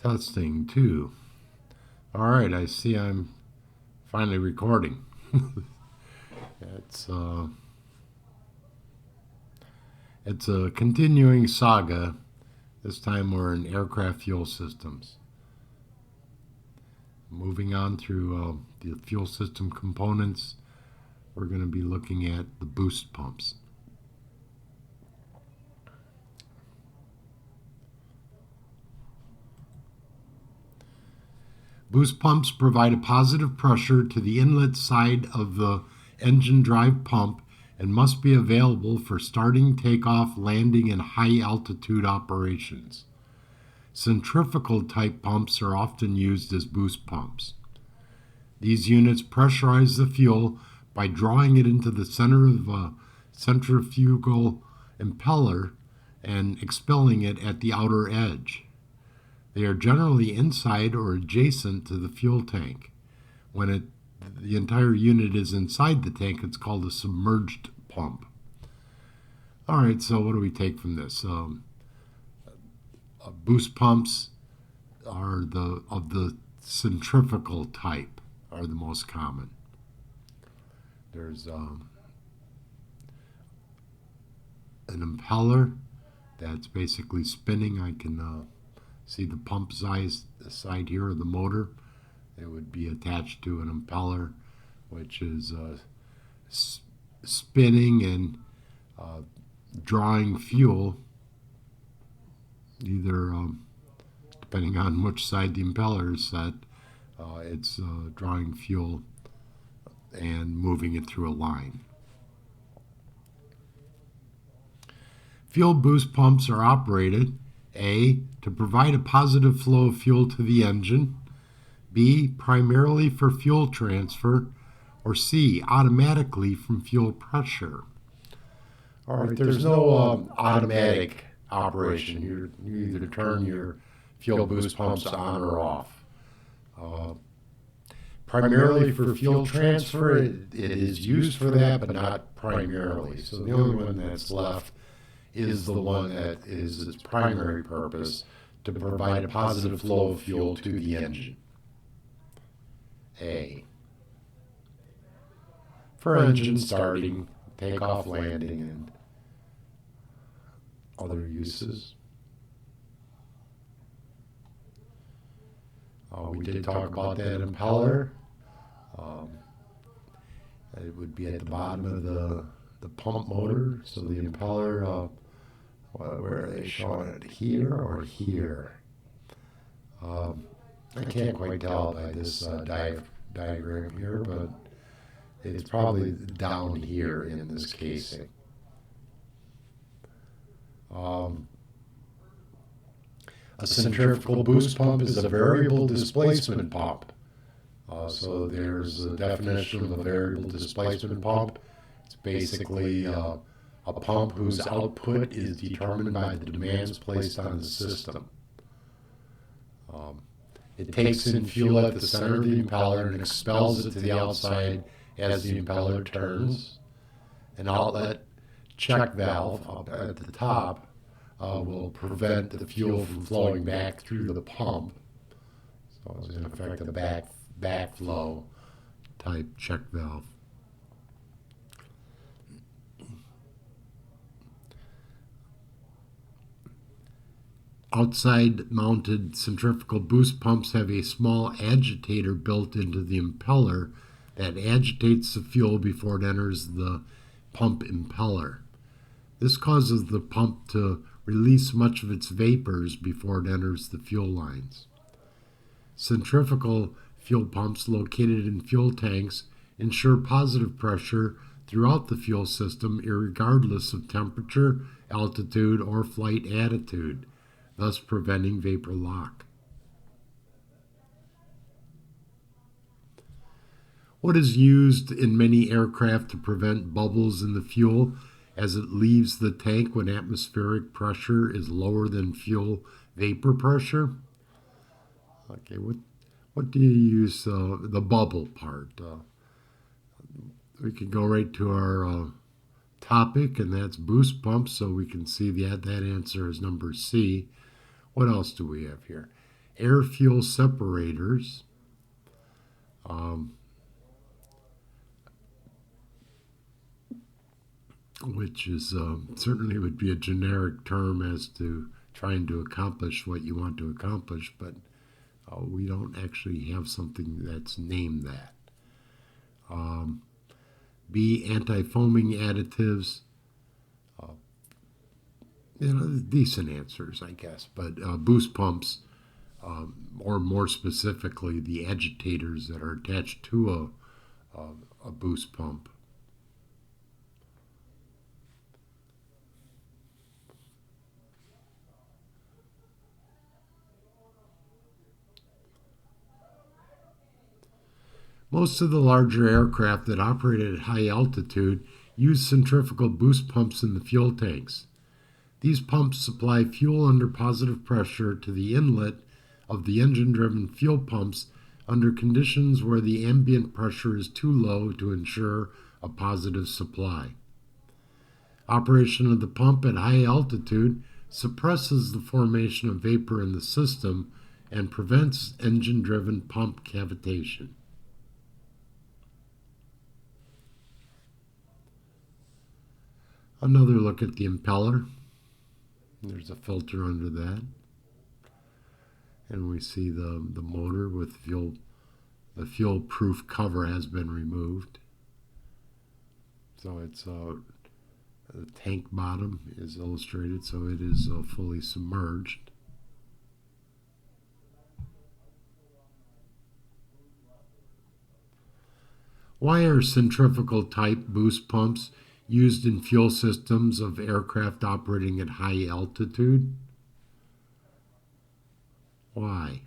Testing two. All right, I see I'm finally recording. it's uh, it's a continuing saga. This time we're in aircraft fuel systems. Moving on through the fuel system components, we're going to be looking at the boost pumps. Boost pumps provide a positive pressure to the inlet side of the engine drive pump and must be available for starting, takeoff, landing, and high-altitude operations. Centrifugal type pumps are often used as boost pumps. These units pressurize the fuel by drawing it into the center of a centrifugal impeller and expelling it at the outer edge. They are generally inside or adjacent to the fuel tank. When the entire unit is inside the tank, it's called a submerged pump. All right, so what do we take from this? Boost pumps are of the centrifugal type, are the most common. There's an impeller that's basically spinning. I can see the pump side here of the motor. It would be attached to an impeller, which is spinning and drawing fuel, either depending on which side the impeller is set, it's drawing fuel and moving it through a line. Fuel boost pumps are operated A, to provide a positive flow of fuel to the engine, B, primarily for fuel transfer, or C, automatically from fuel pressure. All right, there's no automatic operation. You either turn your fuel boost pumps on or off. Primarily for fuel transfer, it is used for that, but not primarily. So the only one that's left is the one that is its primary purpose, to provide a positive flow of fuel to the engine. A. For engine starting, takeoff, landing, and other uses. We did talk about that impeller. It would be at the bottom of the pump motor. So the impeller, where are they showing it? Here or here? I can't quite tell by this diagram here, but it's probably down here in this casing. A centrifugal boost pump is a variable displacement pump. So there's a definition of a variable displacement pump. It's basically a pump whose output is determined by the demands placed on the system. It takes in fuel at the center of the impeller and expels it to the outside as the impeller turns. An outlet check valve up at the top will prevent the fuel from flowing back through the pump. So it's in effect a backflow type check valve. Outside mounted centrifugal boost pumps have a small agitator built into the impeller that agitates the fuel before it enters the pump impeller. This causes the pump to release much of its vapors before it enters the fuel lines. Centrifugal fuel pumps located in fuel tanks ensure positive pressure throughout the fuel system irregardless of temperature, altitude, or flight attitude, thus preventing vapor lock. What is used in many aircraft to prevent bubbles in the fuel as it leaves the tank when atmospheric pressure is lower than fuel vapor pressure? Okay, what do you use the bubble part? We can go right to our topic, and that's boost pumps, so we can see that answer is number C. What else do we have here? air fuel separators, um, which is certainly would be a generic term as to trying to accomplish what you want to accomplish, but we don't actually have something that's named that. Um, B, anti-foaming additives. Decent answers, I guess, but boost pumps, or more specifically, the agitators that are attached to a boost pump. Most of the larger aircraft that operate at high altitude use centrifugal boost pumps in the fuel tanks. These pumps supply fuel under positive pressure to the inlet of the engine-driven fuel pumps under conditions where the ambient pressure is too low to ensure a positive supply. Operation of the pump at high altitude suppresses the formation of vapor in the system and prevents engine-driven pump cavitation. Another look at the impeller. There's a filter under that. And we see the motor with fuel. The fuel-proof cover has been removed. So it's the tank bottom is illustrated, so it is fully submerged. Why are centrifugal type boost pumps used in fuel systems of aircraft operating at high altitude? Why?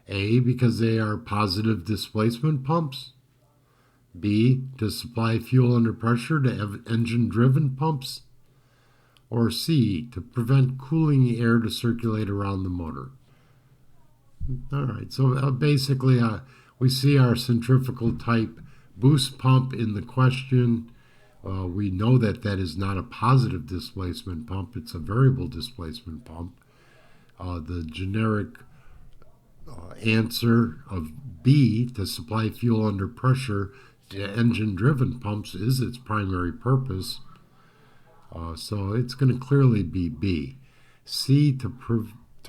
A, because they are positive displacement pumps. B, to supply fuel under pressure to engine-driven pumps. Or C, to prevent cooling air to circulate around the motor. All right, so basically we see our centrifugal type boost pump in the question. We know that that is not a positive displacement pump. It's a variable displacement pump. The generic answer of B, to supply fuel under pressure to engine-driven pumps, is its primary purpose. So it's going to clearly be B. C, to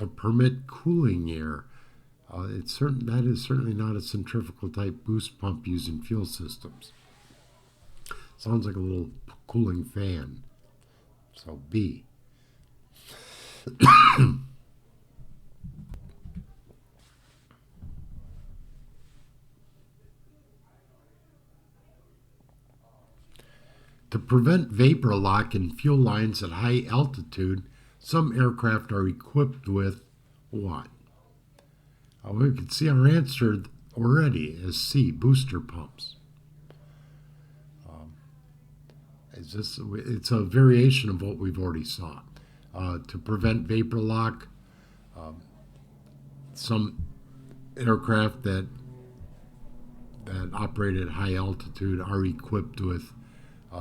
permit cooling air. That is certainly not a centrifugal type boost pump used in fuel systems. Sounds like a little cooling fan. So B. To prevent vapor lock in fuel lines at high altitude, some aircraft are equipped with what? We can see our answer already as C, booster pumps. It's a variation of what we've already saw. To prevent vapor lock, some aircraft that operate at high altitude are equipped with,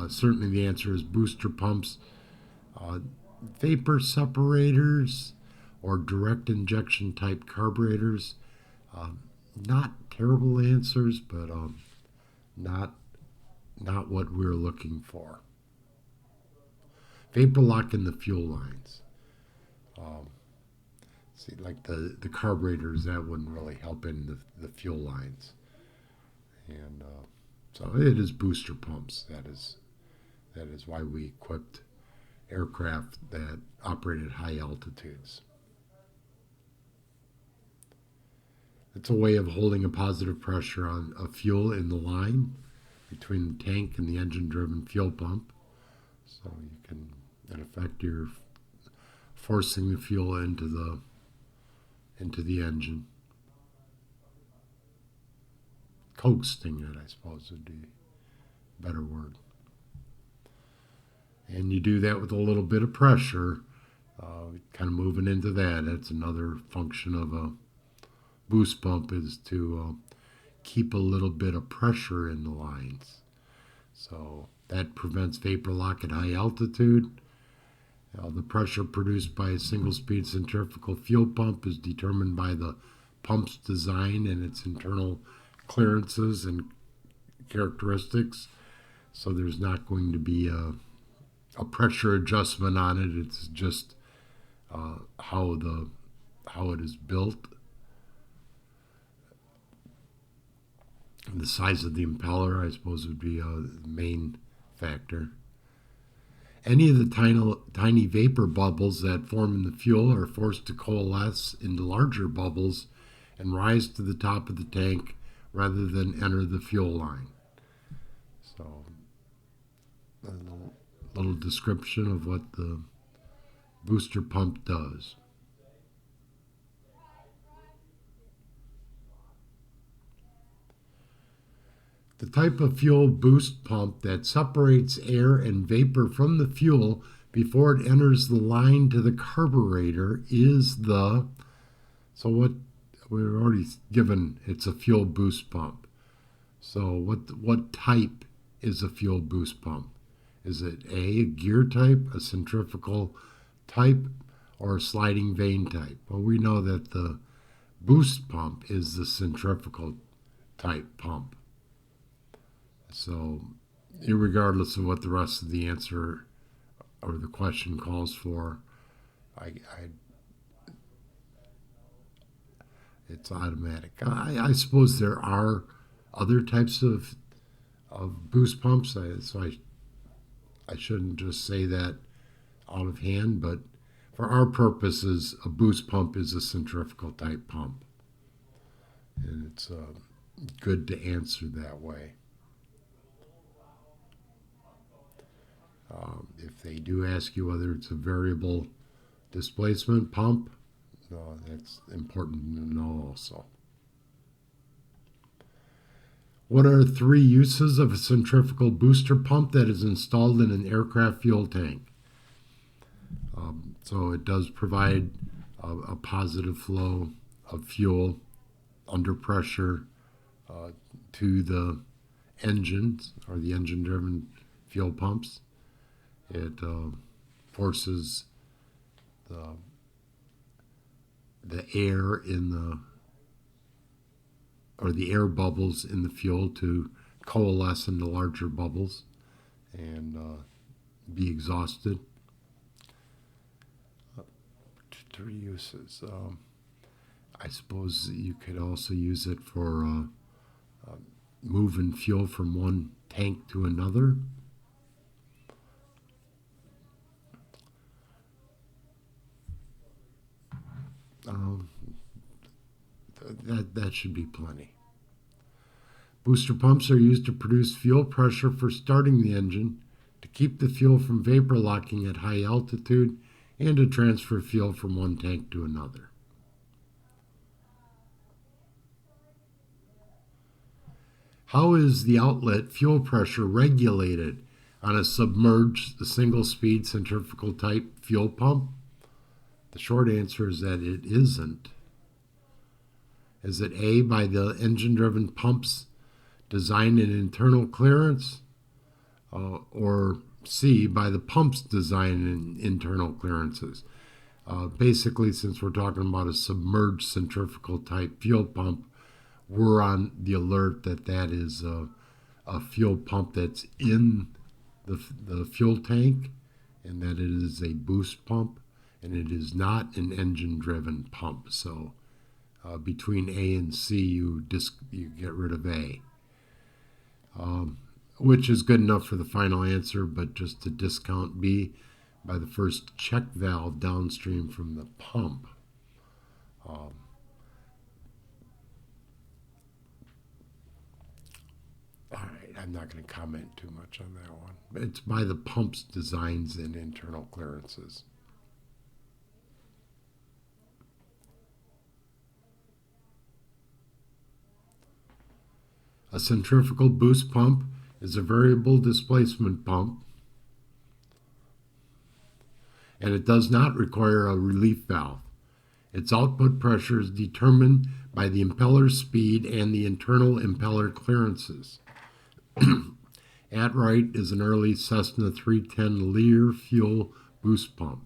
certainly the answer is booster pumps, vapor separators, or direct injection type carburetors. Not terrible answers, but not what we're looking for. Vapor lock in the fuel lines. See, like the carburetors, that wouldn't really help in the fuel lines. And so it is booster pumps. That is why we equipped aircraft that operate at high altitudes. It's a way of holding a positive pressure on a fuel in the line between the tank and the engine-driven fuel pump. So you can, in effect, you're forcing the fuel into the engine. Coaxing it, I suppose, would be a better word. And you do that with a little bit of pressure, kind of moving into that. That's another function of a boost pump, is to keep a little bit of pressure in the lines. So that prevents vapor lock at high altitude, The pressure produced by a single-speed centrifugal fuel pump is determined by the pump's design and its internal clearances and characteristics. So there's not going to be a pressure adjustment on it. It's just how it is built. And the size of the impeller, I suppose, would be the main factor. Any of the tiny vapor bubbles that form in the fuel are forced to coalesce into larger bubbles and rise to the top of the tank rather than enter the fuel line. So, a little description of what the booster pump does. The type of fuel boost pump that separates air and vapor from the fuel before it enters the line to the carburetor is the, so what we're already given, it's a fuel boost pump. So what type is a fuel boost pump? Is it a gear type, a centrifugal type, or a sliding vane type? Well, we know that the boost pump is the centrifugal type pump. So, regardless of what the rest of the answer or the question calls for, it's automatic. I suppose there are other types of boost pumps, so I shouldn't just say that out of hand, but for our purposes, a boost pump is a centrifugal type pump. And it's good to answer that way. If they do ask you whether it's a variable displacement pump, no, that's important to know also. What are 3 uses of a centrifugal booster pump that is installed in an aircraft fuel tank? So it does provide a positive flow of fuel under pressure to the engines or the engine-driven fuel pumps. It forces the air in the air bubbles in the fuel to coalesce into larger bubbles and be exhausted. 3 uses. I suppose you could also use it for moving fuel from one tank to another. That should be plenty. Booster pumps are used to produce fuel pressure for starting the engine, to keep the fuel from vapor locking at high altitude, and to transfer fuel from one tank to another. How is the outlet fuel pressure regulated on a submerged single-speed centrifugal type fuel pump? The short answer is that it isn't. Is it A, by the engine-driven pumps design and internal clearance, or C, by the pumps design and internal clearances? Basically, since we're talking about a submerged centrifugal type fuel pump, we're on the alert that that is a fuel pump that's in the fuel tank, and that it is a boost pump, and it is not an engine-driven pump. So between A and C, you get rid of A, which is good enough for the final answer, but just to discount B by the first check valve downstream from the pump. All right, I'm not going to comment too much on that one. It's by the pump's designs and internal clearances. A centrifugal boost pump is a variable displacement pump, and it does not require a relief valve. Its output pressure is determined by the impeller speed and the internal impeller clearances. At Right is an early Cessna 310 Lear fuel boost pump.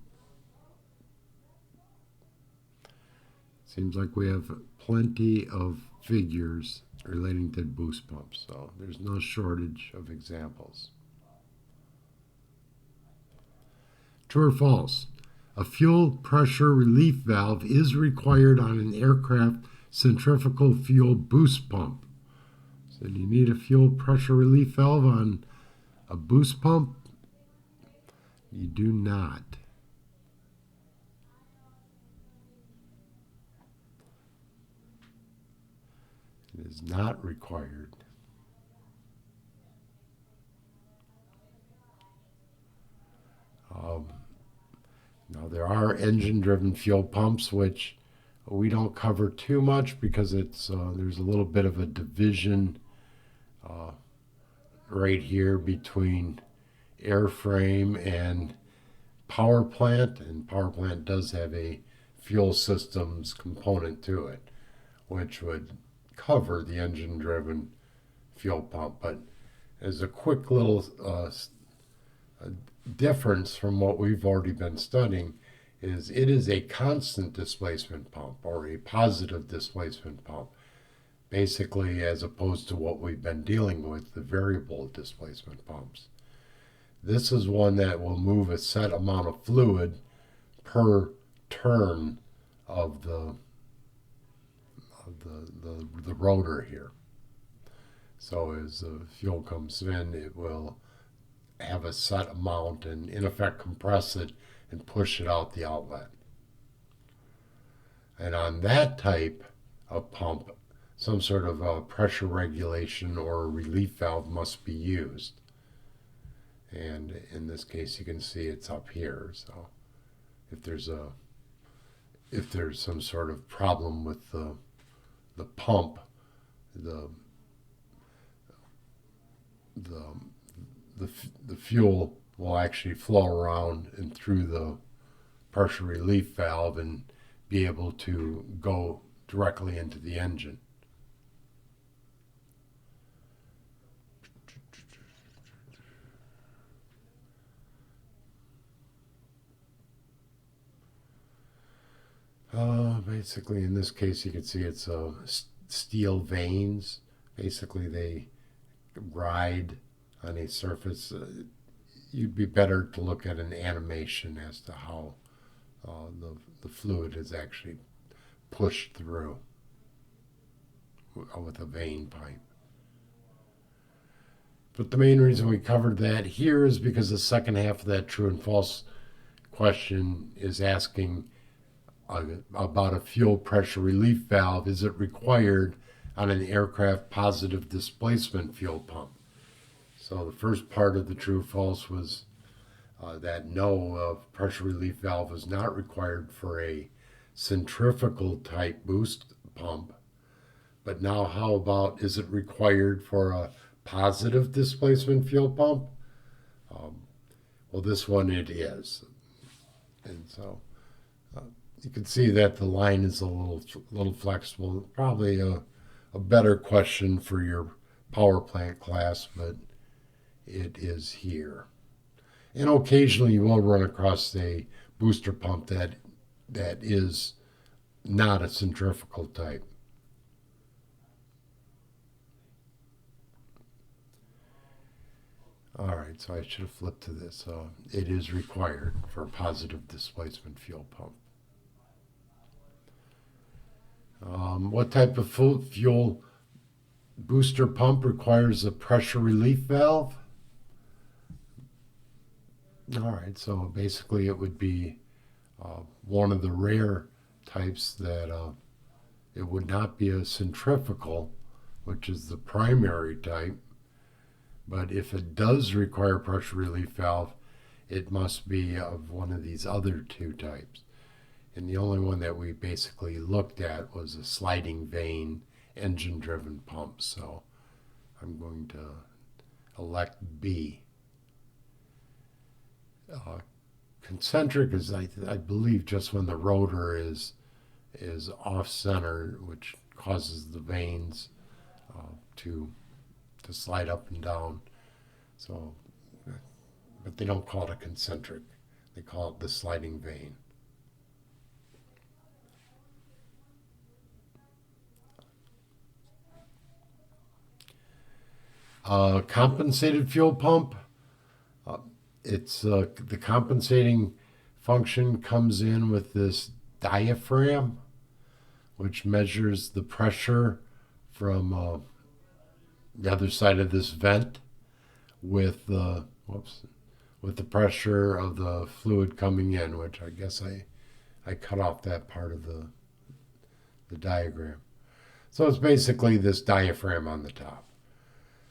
Seems like we have plenty of figures relating to boost pumps, so there's no shortage of examples. True or false? A fuel pressure relief valve is required on an aircraft centrifugal fuel boost pump. So do you need a fuel pressure relief valve on a boost pump? You do not. It is not required. Now there are engine-driven fuel pumps, which we don't cover too much because it's there's a little bit of a division right here between Airframe and power plant, and power plant does have a fuel systems component to it, which would cover the engine-driven fuel pump. But as a quick little difference from what we've already been studying is it is a constant displacement pump or a positive displacement pump, basically, as opposed to what we've been dealing with, the variable displacement pumps. This is one that will move a set amount of fluid per turn of the rotor here. So as the fuel comes in, it will have a set amount and in effect compress it and push it out the outlet. And on that type of pump, some sort of pressure regulation or a relief valve must be used. And in this case, you can see it's up here. So if there's some sort of problem with the pump, the fuel will actually flow around and through the pressure relief valve and be able to go directly into the engine. Basically, in this case, you can see it's steel vanes. Basically, they ride on a surface. You'd be better to look at an animation as to how the fluid is actually pushed through with a vane pipe. But the main reason we covered that here is because the second half of that true and false question is asking about a fuel pressure relief valve. Is it required on an aircraft positive displacement fuel pump? So the first part of the true false was that no, pressure relief valve is not required for a centrifugal type boost pump. But now how about, is it required for a positive displacement fuel pump? Well, this one it is. And so you can see that the line is a little flexible. Probably a better question for your power plant class, but it is here. And occasionally you will run across a booster pump that is not a centrifugal type. All right, so I should have flipped to this. It is required for a positive displacement fuel pump. What type of fuel booster pump requires a pressure relief valve? All right, so basically it would be one of the rare types that it would not be a centrifugal, which is the primary type, but if it does require pressure relief valve, it must be of one of these other two types. And the only one that we basically looked at was a sliding vane engine-driven pump, so I'm going to elect B. Concentric is, I believe, just when the rotor is off-center, which causes the vanes to slide up and down. So, but they don't call it a concentric. They call it the sliding vane. Compensated fuel pump. It's the compensating function comes in with this diaphragm, which measures the pressure from the other side of this vent with the with the pressure of the fluid coming in, which I guess I cut off that part of the diagram. So it's basically this diaphragm on the top.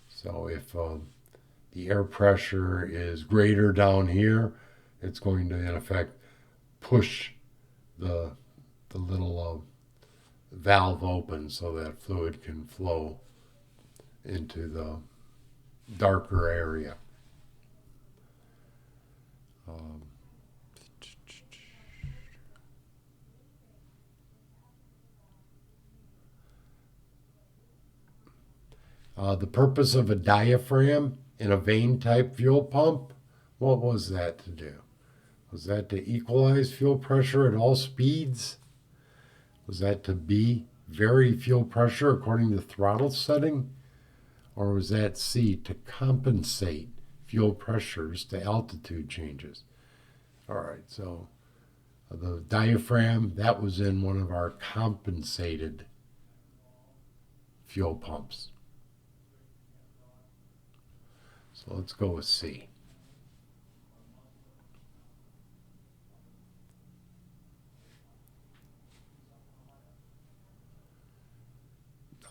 So if the air pressure is greater down here, it's going to in effect push the little valve open so that fluid can flow into the darker area. Um, the purpose of a diaphragm in a vane type fuel pump, what was that to do? Was that to equalize fuel pressure at all speeds? Was that to vary fuel pressure according to throttle setting? Or was that C, to compensate fuel pressures to altitude changes? All right, so the diaphragm, that was in one of our compensated fuel pumps. So let's go with C.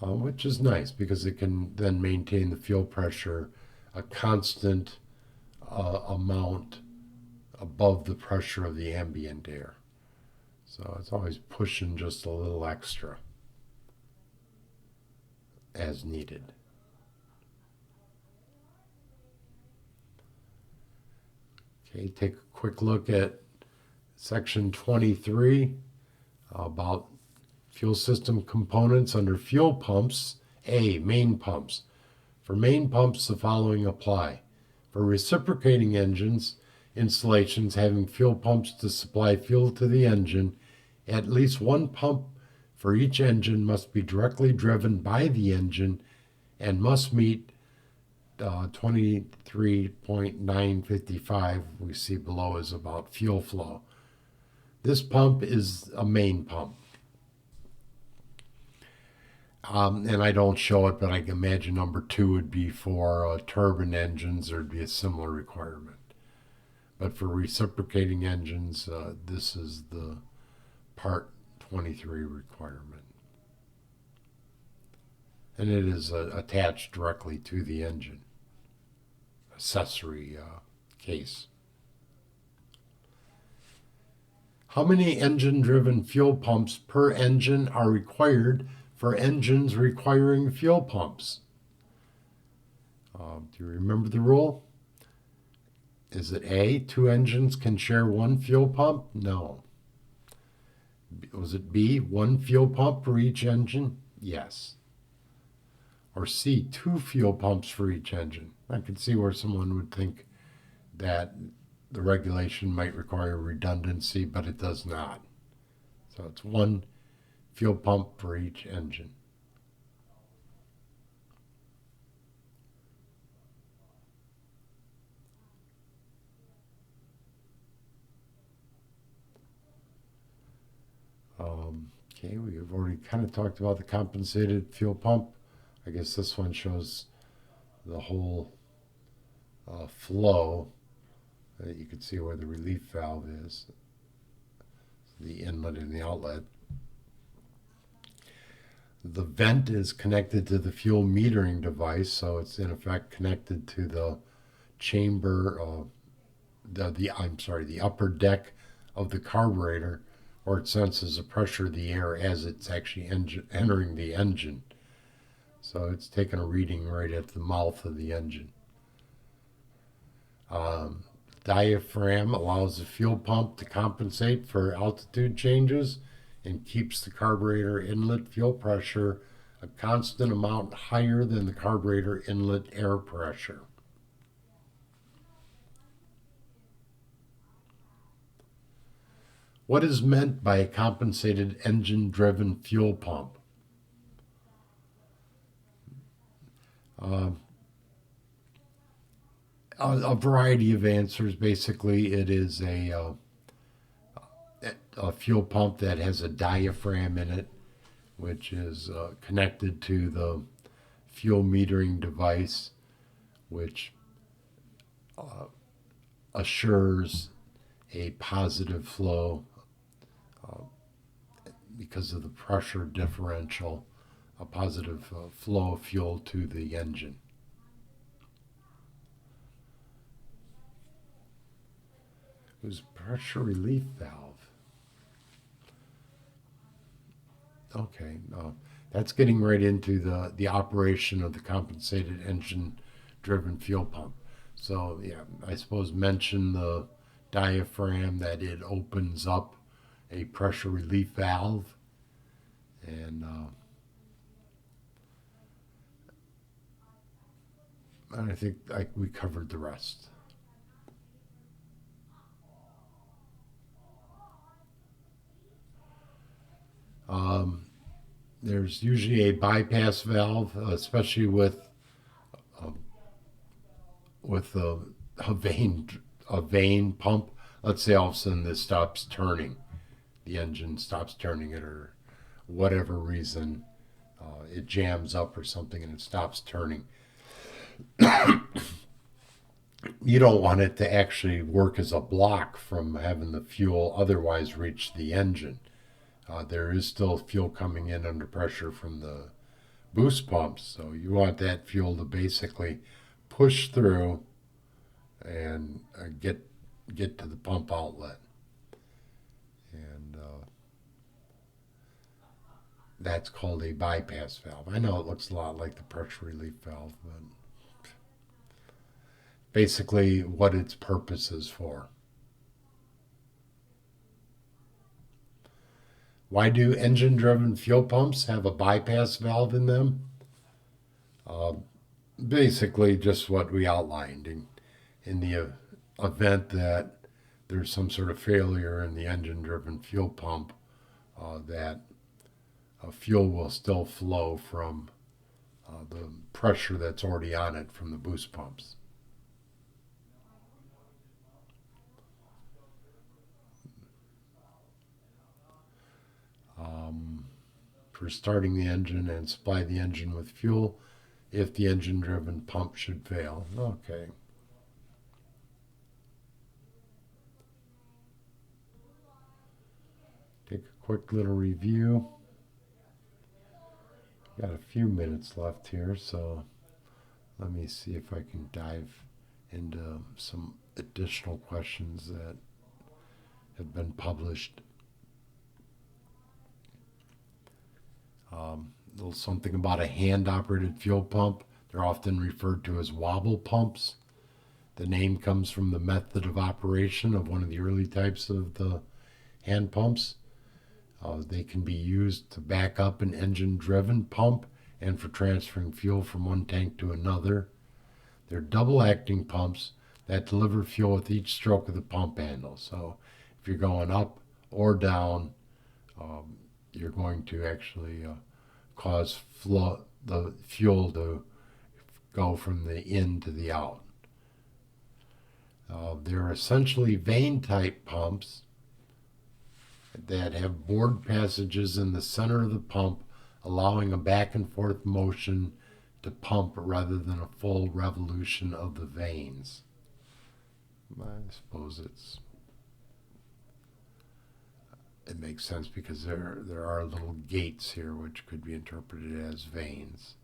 Which is nice because it can then maintain the fuel pressure a constant amount above the pressure of the ambient air. So it's always pushing just a little extra as needed. Okay, take a quick look at section 23 about fuel system components under fuel pumps. A, main pumps. For main pumps, the following apply. For reciprocating engines, installations having fuel pumps to supply fuel to the engine, at least one pump for each engine must be directly driven by the engine and must meet 23.955 we see below is about fuel flow. This pump is a main pump. And I don't show it, but I can imagine number 2 would be for turbine engines. There'd be a similar requirement. But for reciprocating engines, this is the part 23 requirement. And it is attached directly to the engine. Accessory case. How many engine-driven fuel pumps per engine are required for engines requiring fuel pumps? Do you remember the rule? Is it A, 2 engines can share one fuel pump? No. Was it B, 1 fuel pump for each engine? Yes. Or C, 2 fuel pumps for each engine? I could see where someone would think that the regulation might require redundancy, but it does not. So it's 1 fuel pump for each engine. Okay, we've already kind of talked about the compensated fuel pump. I guess this one shows the whole flow. You can see where the relief valve is, the inlet and the outlet. The vent is connected to the fuel metering device, so it's in effect connected to the chamber, the upper deck of the carburetor, where it senses the pressure of the air as it's actually entering the engine. So it's taking a reading right at the mouth of the engine. Diaphragm allows the fuel pump to compensate for altitude changes and keeps the carburetor inlet fuel pressure a constant amount higher than the carburetor inlet air pressure. What is meant by a compensated engine-driven fuel pump? Uh, a variety of answers. Basically, it is a fuel pump that has a diaphragm in it, which is connected to the fuel metering device, which assures a positive flow because of the pressure differential, a positive flow of fuel to the engine. It was pressure relief valve. Okay, that's getting right into the operation of the compensated engine driven fuel pump. So, yeah, I suppose mention the diaphragm, that it opens up a pressure relief valve, and I think we covered the rest. Um, there's usually a bypass valve, especially uh, with a vane pump. Let's say all of a sudden this stops turning, the engine stops turning it, or whatever reason, it jams up or something and it stops turning. You don't want it to actually work as a block from having the fuel otherwise reach the engine. There is still fuel coming in under pressure from the boost pumps, so you want that fuel to basically push through and get to the pump outlet, and that's called a bypass valve. I know it looks a lot like the pressure relief valve, but basically what its purpose is for. Why do engine-driven fuel pumps have a bypass valve in them? Uh, Basically, just what we outlined. In the event that there's some sort of failure in the engine-driven fuel pump, that fuel will still flow from the pressure that's already on it from the boost pumps. Um, for starting the engine and supply the engine with fuel if the engine driven pump should fail. Okay. Take a quick little review. Got a few minutes left here, so let me see if I can dive into some additional questions that have been published. A little something about a hand operated fuel pump. They're often referred to as wobble pumps. The name comes from the method of operation of one of the early types of the hand pumps. They can be used to back up an engine driven pump and for transferring fuel from one tank to another. They're double acting pumps that deliver fuel with each stroke of the pump handle. So if you're going up or down, you're going to actually cause the fuel to go from the in to the out. They're essentially vane type pumps that have bored passages in the center of the pump, allowing a back and forth motion to pump rather than a full revolution of the vanes. I suppose it makes sense because there are little gates here which could be interpreted as vanes.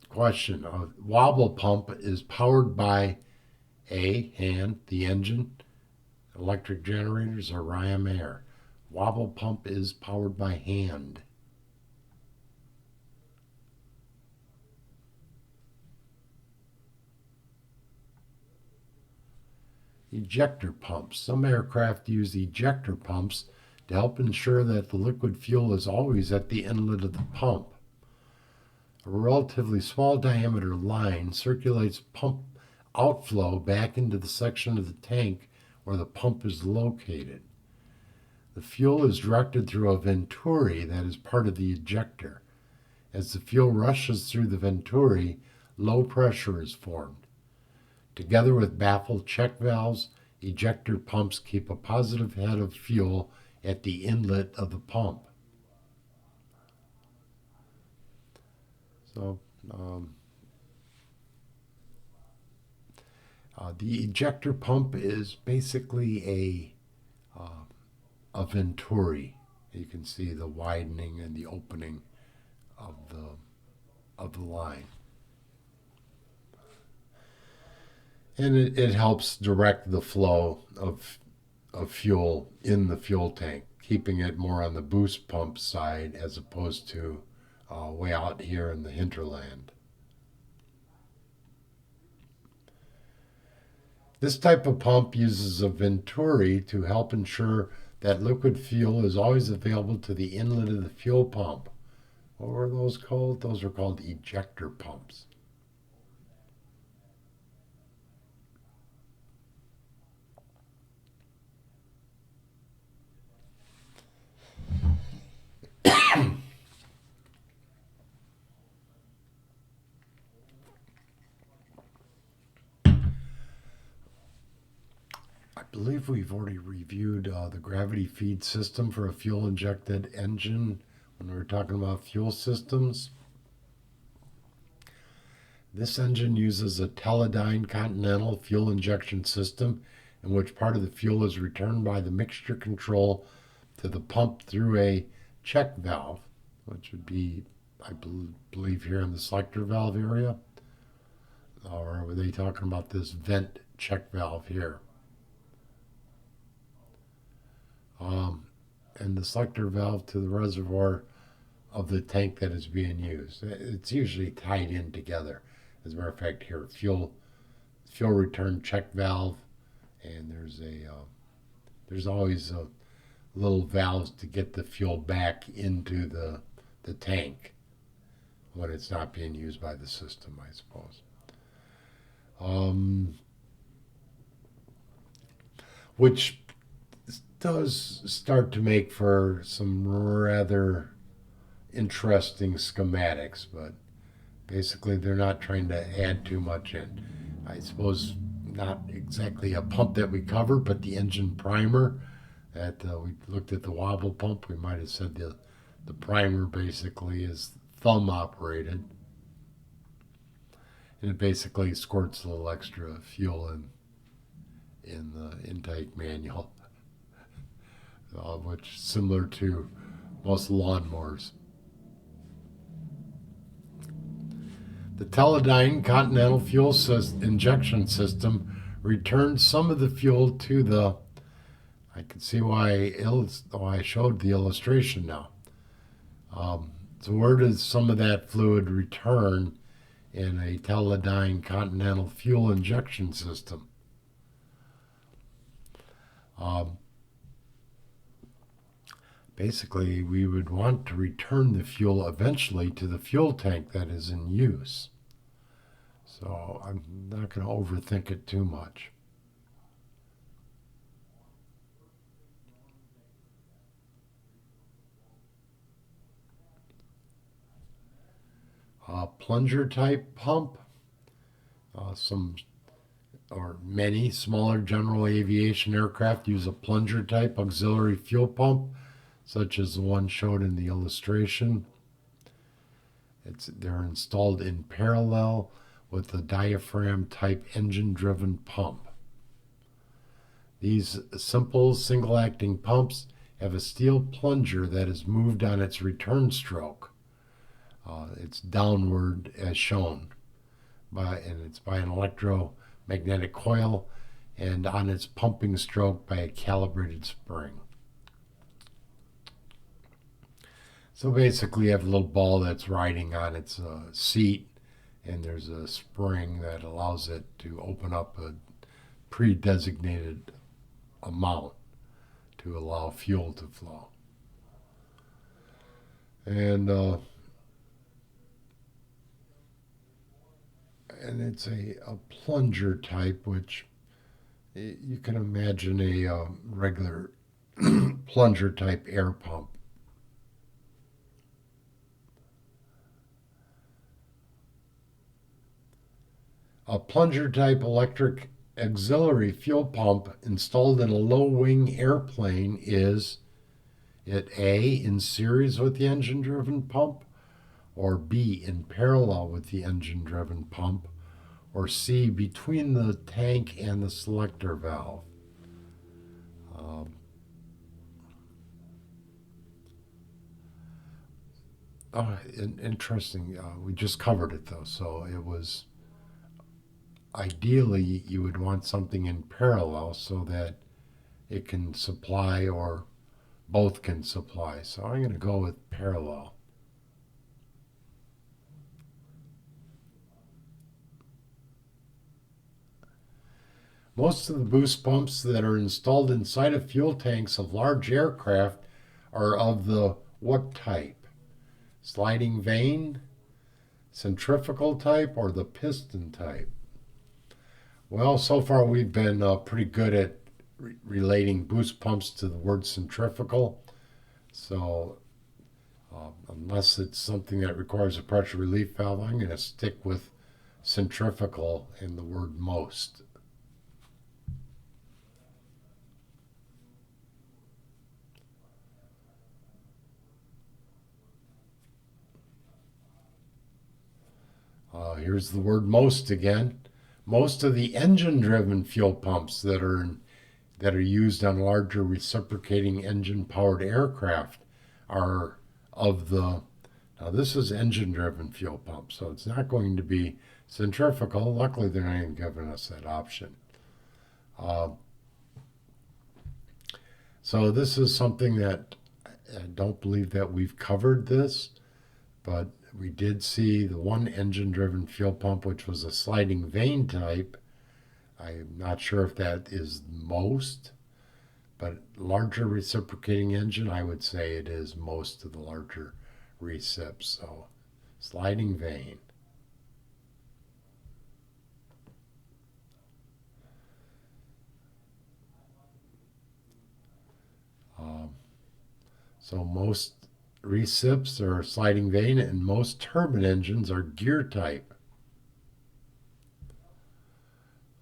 Question: a wobble pump is powered by a hand, the engine, electric generators, or ram air. Wobble pump is powered by hand. Ejector pumps. Some aircraft use ejector pumps to help ensure that the liquid fuel is always at the inlet of the pump. A relatively small diameter line circulates pump outflow back into the section of the tank where the pump is located. The fuel is directed through a venturi that is part of the ejector. As the fuel rushes through the venturi, low pressure is formed. Together with baffled check valves, ejector pumps keep a positive head of fuel at the inlet of the pump. So, the ejector pump is basically a venturi. You can see the widening and the opening of the line. And it helps direct the flow of fuel in the fuel tank, keeping it more on the boost pump side as opposed to way out here in the hinterland. This type of pump uses a venturi to help ensure that liquid fuel is always available to the inlet of the fuel pump. What were those called? Those are called ejector pumps. I believe we've already reviewed the gravity feed system for a fuel injected engine when we were talking about fuel systems. This engine uses a Teledyne Continental fuel injection system in which part of the fuel is returned by the mixture control to the pump through a check valve, which would be, I believe, here in the selector valve area. Or were they talking about this vent check valve here? And the selector valve to the reservoir of the tank that is being used. It's usually tied in together. As a matter of fact, here, fuel return check valve, and there's always little valves to get the fuel back into the tank when it's not being used by the system, I suppose. Which does start to make for some rather interesting schematics, but basically they're not trying to add too much in. I suppose not exactly a pump that we covered, but the engine primer that we looked at the wobble pump. We might have said the primer basically is thumb operated, and it basically squirts a little extra fuel in the intake manual, which is similar to most lawnmowers. The Teledyne Continental fuel injection system returns some of the fuel to the. I can see why I showed the illustration now. So where does some of that fluid return in a Teledyne Continental fuel injection system? Basically, we would want to return the fuel eventually to the fuel tank that is in use. So I'm not going to overthink it too much. Plunger type pump. Many smaller general aviation aircraft use a plunger type auxiliary fuel pump, such as the one showed in the illustration. They're installed in parallel with the diaphragm type engine driven pump. These simple single acting pumps have a steel plunger that is moved on its return stroke. It's downward as shown, and it's by an electromagnetic coil, and on its pumping stroke by a calibrated spring. So basically you have a little ball that's riding on its seat, and there's a spring that allows it to open up a pre-designated amount to allow fuel to flow. And and it's a plunger type, which you can imagine a regular plunger type air pump. A plunger type electric auxiliary fuel pump installed in a low wing airplane is it A, in series with the engine driven pump, or B, in parallel with the engine driven pump, or C, between the tank and the selector valve. Um, Interesting. We just covered it though, so it was ideally you would want something in parallel so that it can supply or both can supply. So I'm going to go with parallel. Most of the boost pumps that are installed inside of fuel tanks of large aircraft are of the what type? Sliding vane, centrifugal type, or the piston type? Well, so far we've been pretty good at relating boost pumps to the word centrifugal. So, unless it's something that requires a pressure relief valve, I'm going to stick with centrifugal in the word most. Here's the word most again. Most of the engine-driven fuel pumps that are used on larger reciprocating engine-powered aircraft are of the. Now this is engine-driven fuel pump, so it's not going to be centrifugal. Luckily, they're not even giving us that option. Uh, so this is something that I don't believe that we've covered this, but we did see the one engine driven fuel pump, which was a sliding vane type. I'm not sure if that is most, but larger reciprocating engine, I would say it is most of the larger recips. So sliding vane. Um, so most recips are sliding vane, and most turbine engines are gear type.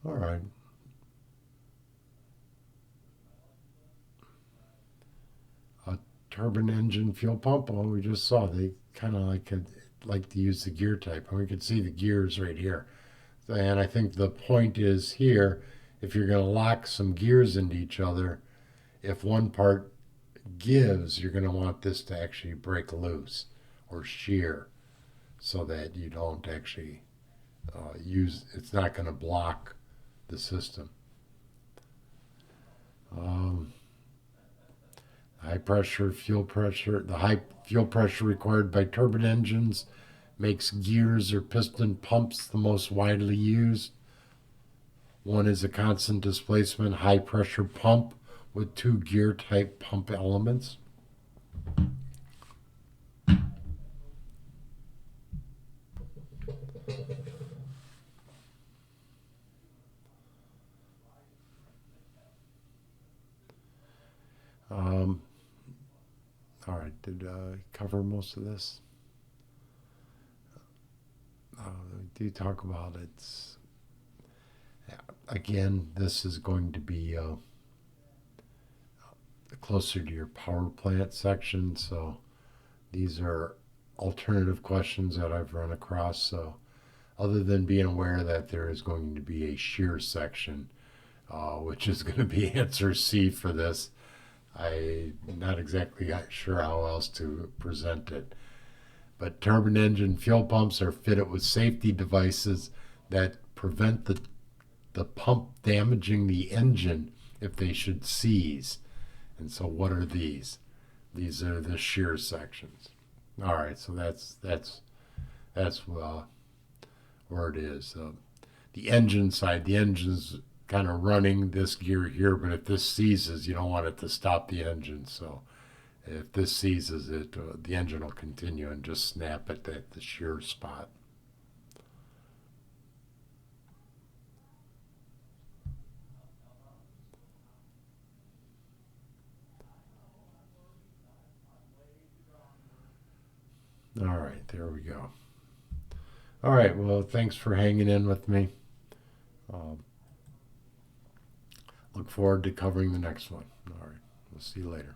All right. A turbine engine fuel pump. Well, we just saw they kind of like to use the gear type, and we can see the gears right here. And I think the point is here, if you're going to lock some gears into each other, if one part gives, you're going to want this to actually break loose or shear so that you don't actually use, it's not going to block the system. Um, high pressure, fuel pressure, the high fuel pressure required by turbine engines makes gears or piston pumps the most widely used. One is a constant displacement high pressure pump with two gear type pump elements. Um, all right, did I cover most of this? We do talk about it. Again, this is going to be closer to your power plant section, so these are alternative questions that I've run across. So, other than being aware that there is going to be a shear section, which is going to be answer C for this, I'm not exactly sure how else to present it. But turbine engine fuel pumps are fitted with safety devices that prevent the pump damaging the engine if they should seize. And so, what are these? These are the shear sections. All right, so that's where it is. The engine side, the engine's kind of running this gear here, but if this seizes, you don't want it to stop the engine. So if this seizes it, the engine will continue and just snap it at the shear spot. All right, there we go. All right, well, thanks for hanging in with me. Look forward to covering the next one. All right, we'll see you later.